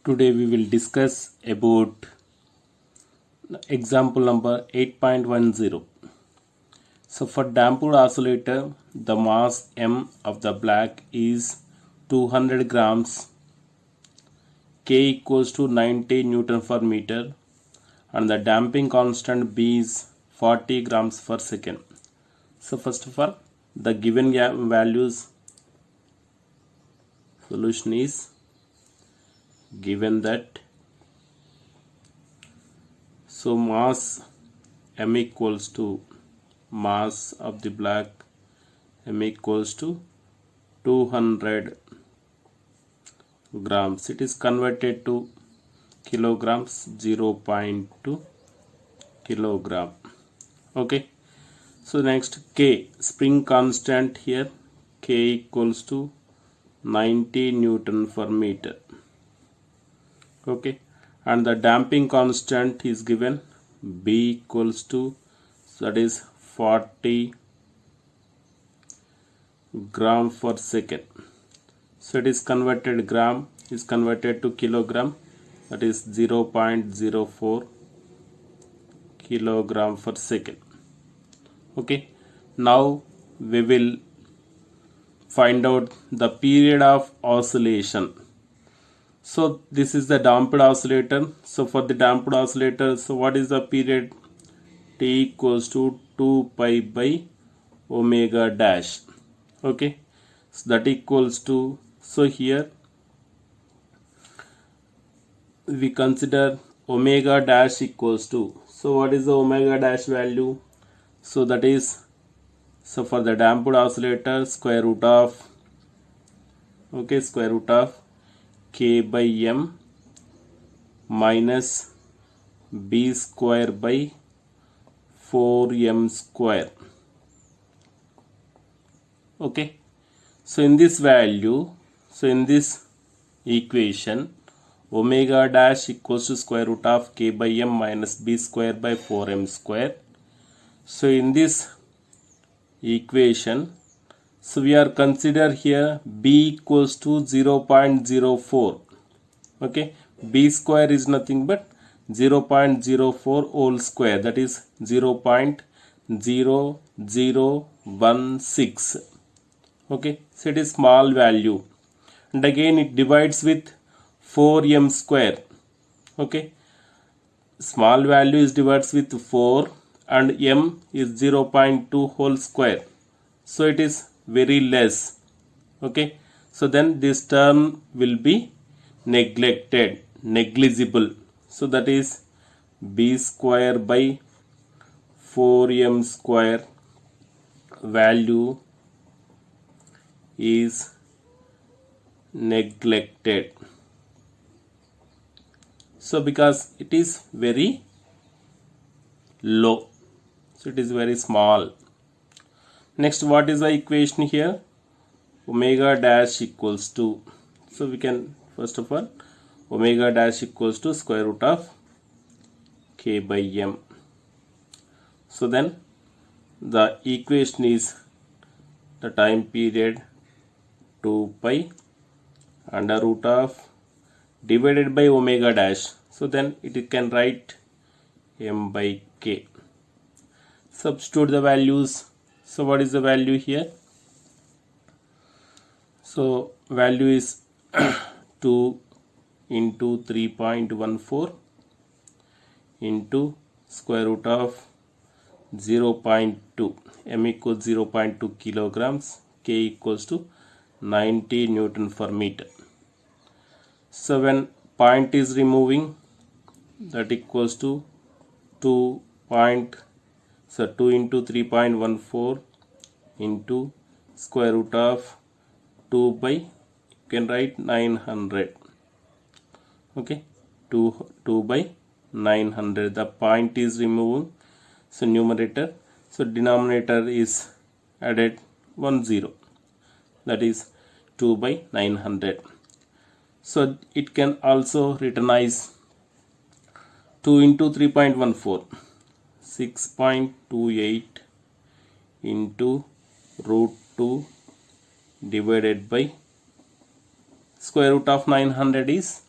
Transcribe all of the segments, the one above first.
Today we will discuss about example number 8.10. So for damped oscillator, the mass M of the black is 200 grams, K equals to 90 Newton per meter, and the damping constant B is 40 grams per second. So first of all, the given values solution is given that so mass M equals to mass of the black M equals to 200 grams. It is converted to kilograms, 0.2 kilogram. Okay, so next K, spring constant here, K equals to 90 Newton per meter. Okay, and the damping constant is given B equals to, so that is 40 gram per second. So it is converted, gram is converted to kilogram, that is 0.04 kilogram per second. Okay, now we will find out the period of oscillation. So this is the damped oscillator. So for the damped oscillator, so what is the period? T equals to 2 pi by omega dash. Okay, so that equals to, so here we consider omega dash equals to, so what is the omega dash value? So that is, so for the damped oscillator, square root of, okay, square root of K by M minus B square by 4M square. Okay, so in this value, so in this equation, omega dash equals to square root of K by M minus B square by 4M square. So in this equation, so we are consider here B equals to 0.04. okay, B square is nothing but 0.04 whole square, that is 0.0016. okay, so it is small value, and again it divides with 4M square. okay, small value is divides with 4 and M is 0.2 whole square, so it is very less. okay, so then this term will be neglected, negligible, so that is B square by 4M square value is neglected. So because it is very low, so it is very small. Next, what is the equation here? Omega dash equals to, so we can first of all, omega dash equals to square root of K by M. So then the equation is the time period 2 pi under root of divided by omega dash, so then it can write M by K. Substitute the values. So what is the value here? So value is 2 into 3.14 into square root of 0.2, M equals 0.2 kilograms, K equals to 90 Newton per meter. So when point is removing, that equals to 2 into 3.14 into square root of 2 by, you can write 900. okay, 2 by 900, the point is removing, so numerator, so denominator is added 10, that is 2 by 900. So it can also written as 2 into 3.14, 6.28 into root 2 divided by square root of 900 is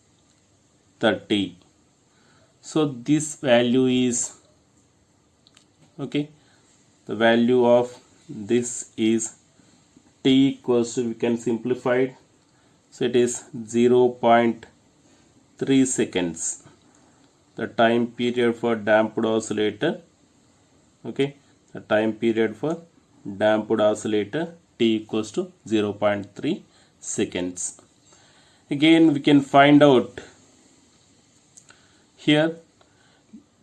30. So this value is, okay, the value of this is t equals to, we can simplify it, so it is 0.3 seconds, the time period for damped oscillator. Okay, the time period for damped oscillator t equals to 0.3 seconds. Again we can find out here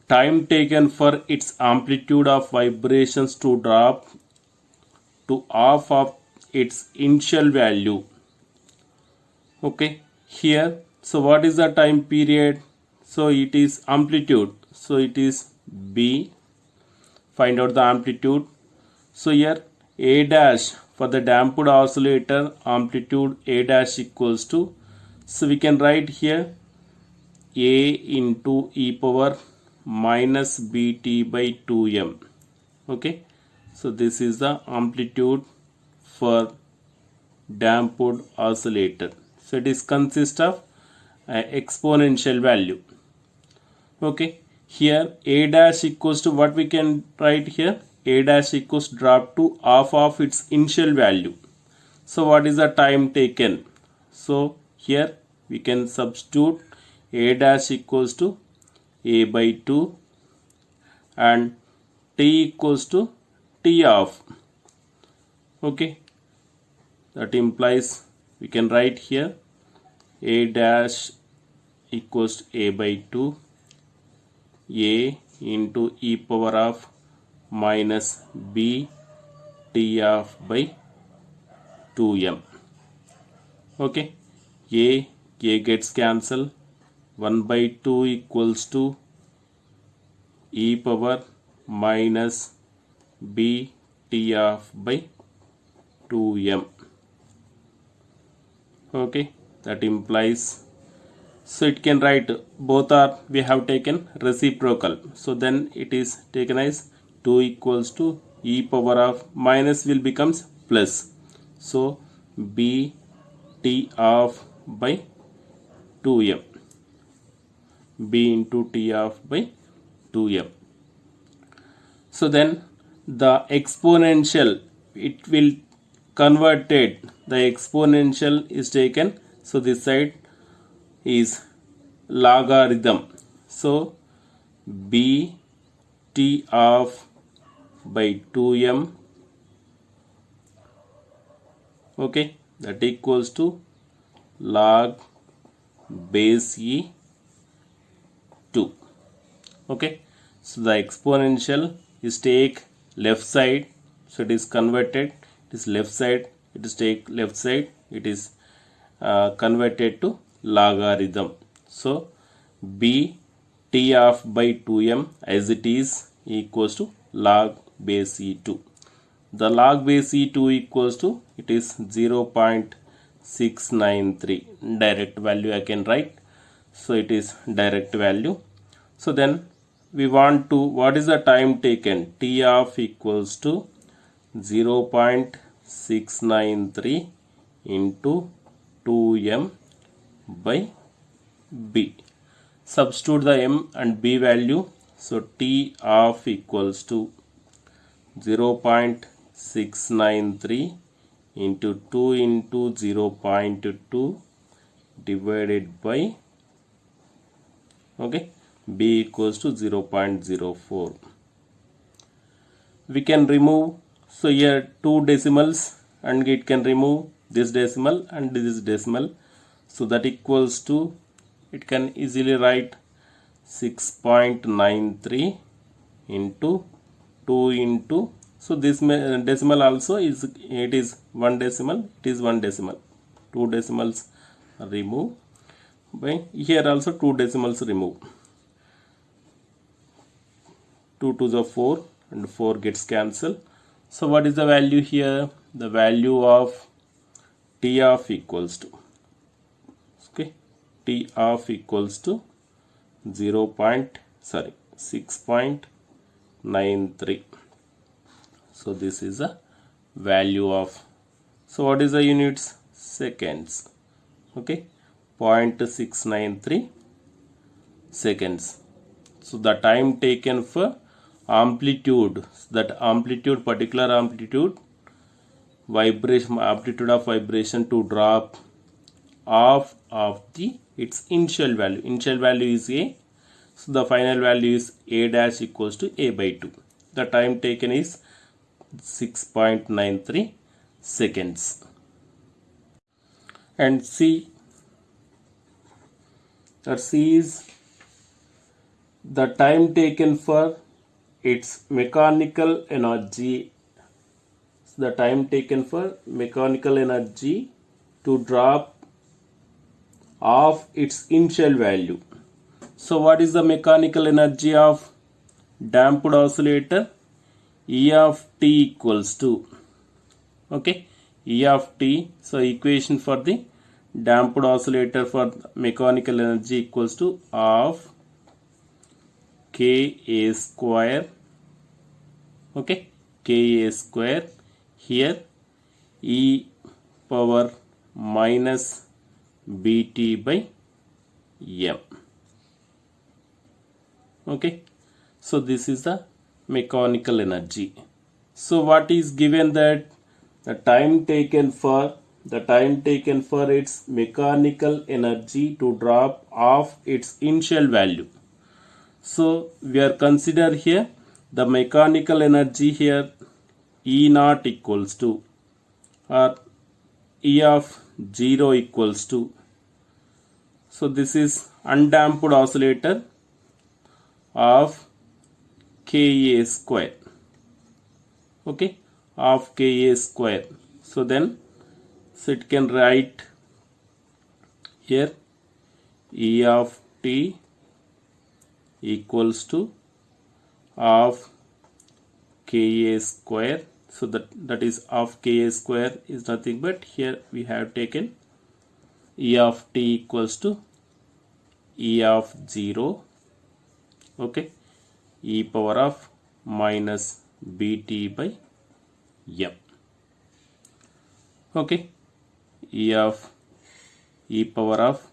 time taken for its amplitude of vibrations to drop to half of its initial value. Okay, here, so what is the time period? So it is amplitude, so it is b. Find out the amplitude. So here a dash for the damped oscillator, amplitude a dash equals to, so we can write here a into e power minus bt by 2m. Okay, so this is the amplitude for damped oscillator. So it is consist of exponential value. Okay, here a dash equals to, what we can write here, a dash equals drop to half of its initial value. So what is the time taken? So here we can substitute a dash equals to a by 2 and t equals to t of. Okay, that implies we can write here a dash equals to a by 2 a into e power of minus b t of by 2m. Okay, a gets cancelled, 1 by 2 equals to e power minus b t of by 2m. Okay, that implies, so it can write both are, we have taken reciprocal, so then it is taken as 2 equals to e power of, minus will becomes plus, so b t of by 2m, b into t of by 2m. So then the exponential, it will converted, the exponential is taken, so this side is logarithm, so b t of by 2m, okay, that equals to log base e 2. Okay, so the exponential is take left side, so it is converted, it is left side, it is take left side, it is converted to logarithm. So b t of by 2m as it is equals to log base e2. The log base e2 equals to, it is 0.693, direct value I can write, so it is direct value. So then we want to, what is the time taken? T of equals to 0.693 into 2m by b. Substitute the m and b value, so T of equals to 0.693 into 2 into 0.2 divided by, okay, b equals to 0.04. We can remove, so here two decimals and it can remove this decimal and this decimal, so that equals to, it can easily write 6.93 into 2 into, so this decimal also is, it is one decimal, it is one decimal, two decimals remove, by here also two decimals remove, 2 to the 4 and 4 gets cancelled. So what is the value here? The value of T of equals to, okay, T of equals to 6.93. So this is the value of, so what is the units? Seconds. Okay, 0.693 seconds. So the time taken for amplitude, that amplitude, particular amplitude, vibration, amplitude of vibration to drop half of the its initial value. Initial value is a, so the final value is a dash equals to a by 2. The time taken is 6.93 seconds. And C, that C is the time taken for its mechanical energy. The time taken for mechanical energy to drop of its initial value. So what is the mechanical energy of damped oscillator? E of t equals to, okay, E of t. So equation for the damped oscillator for mechanical energy equals to of Ka square, okay, Ka square, here e power minus bt by m. Okay, so this is the mechanical energy. So what is given, that the time taken for its mechanical energy to drop off its initial value. So we are consider here the mechanical energy here E naught equals to, or E of 0 equals to, so this is undamped oscillator of Ka square, okay, of Ka square. So then, so it can write here E of t equals to of Ka square. So that is of Ka square is nothing but, here we have taken E of t equals to E of 0, okay, e power of minus bt by m, okay, e power of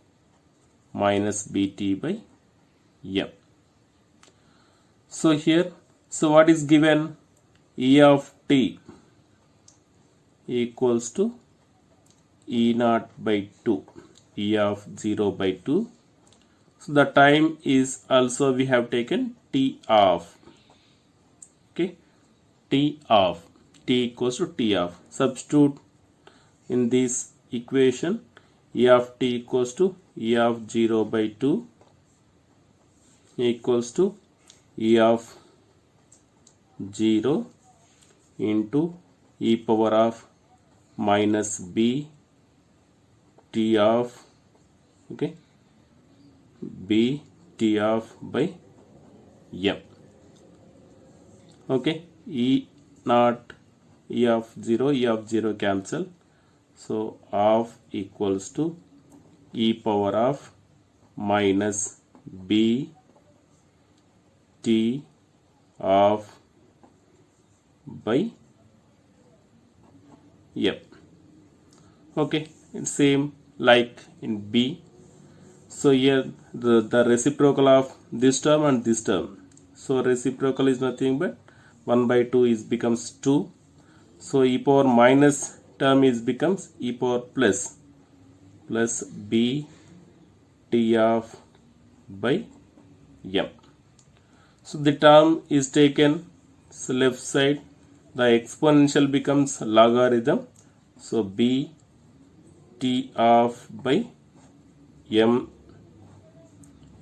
minus bt by m. So here, so what is given? E of t equals to E naught by 2, E of 0 by 2. So the time is also we have taken t of, okay, t of, t equals to t of. Substitute in this equation, E of t equals to E of 0 by 2 equals to E of 0 into e power of minus b t of, okay, b t of by m, okay, e naught, e of 0 cancel, so of equals to e power of minus b t of by m, okay. It's same like in b. So here the reciprocal of this term and this term, so reciprocal is nothing but 1 by 2 is becomes 2, so e power minus term is becomes e power plus b t of by m. So the term is taken, so left side the exponential becomes logarithm, so b t of by m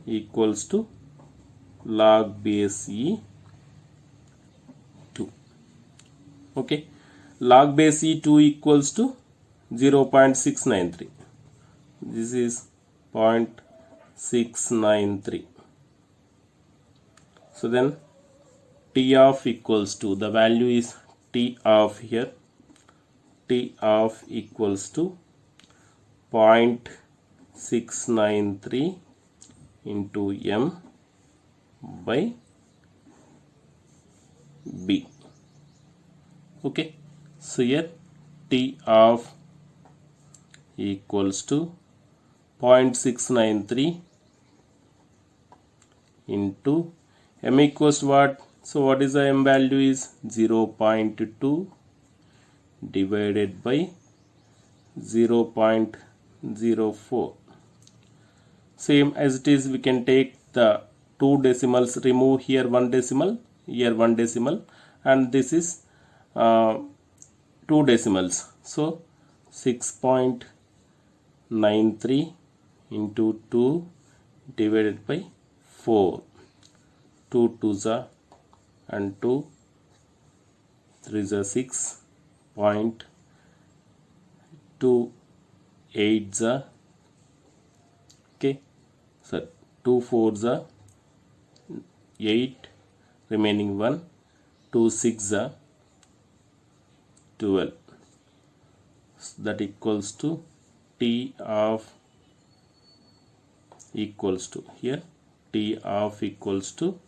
equals to log base e 2, okay. Log base e 2 equals to 0.693, this is 0.693. So then t of equals to, the value is t of here, t of equals to 0.693 into m by b, okay. So here t of equals to 0.693 into m equals what? So what is the m value is 0.2 divided by 0.04. Same as it is, we can take the two decimals, remove here one decimal, here one decimal, and this is two decimals. So 6.93 into 2 divided by 4. 2 2s are and 2 3s are 6.28s are, okay, so 2 4s are 8, remaining 1, 2 6s are 12. So that equals to t of equals to, here t of equals to,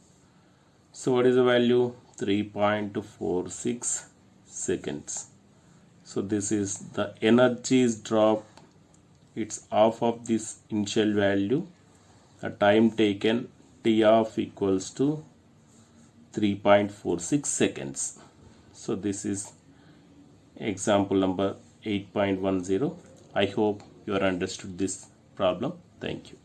so what is the value? 3.46 seconds. So this is the energy is dropped, it's half of this initial value. The time taken, t of equals to 3.46 seconds. So this is example number 8.10. I hope you are understood this problem. Thank you.